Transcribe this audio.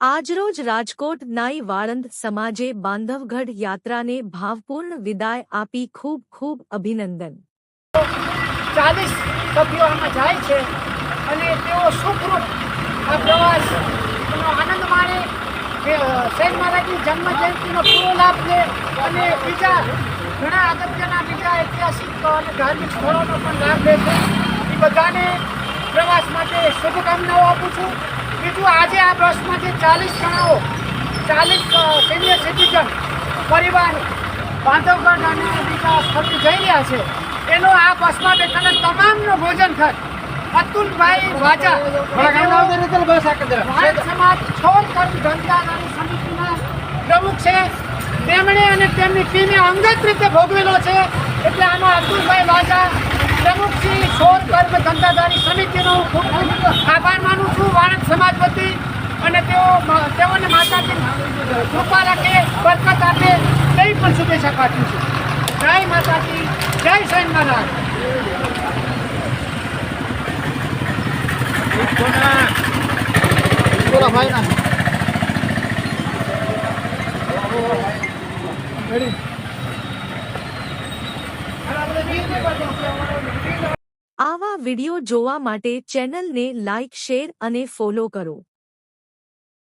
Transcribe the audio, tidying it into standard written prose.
આજરોજ રાજકોટ નાઈ વાળંદ સમાજે બાંધવગઢ યાત્રાને ભાવપૂર્ણ વિદાય આપી ખૂબ ખૂબ અભિનંદન। 40 સભ્યો આમાં જાય છે અને તેઓ સુખરૂપ આ પ્રવાસનો આનંદ માણે, શેઠ મહારાજની જન્મ જયંતિનો પૂરો લાભ લે અને બીજા ઘણા અગત્યના બીજા ઐતિહાસિક અને ધાર્મિક સ્થળોનો પણ લાભ લે છે। એ બધાને પ્રવાસ માટે શુભકામનાઓ આપું છું। બીજું, આજે આ બસમાં જે 40 જણાઓ 40 સિનિયર સિટીઝન પરિવાર બાંધવગઢ અને બીજા સ્થળથી જઈ રહ્યા છે, એનો આ બસમાં બેઠાના તમામનો ભોજન ખર્ચ અતુલભાઈ વાજા સમાજ છોડ કર્મ ધંધાદારી સમિતિના પ્રમુખ છે, તેમણે અને તેમની ટીમે અંગત રીતે ભોગવેલો છે। એટલે આમાં અતુલભાઈ વાજા પ્રમુખ શ્રી છોડ કર્મ ધંધાદારી સમિતિનો ખૂબ ખૂબ આભાર માનું છું વાણંદ સમાજ વતી। અને તેઓને માતાજી કૃપા રાખે, બરકત આપે તેવી પણ શુભેચ્છા પાઠવું છું। જય માતાજી, જય શેઠ મહારાજ। આવા વિડિયો જોવા માટે ચેનલને લાઇક, શેર અને ફોલો કરો।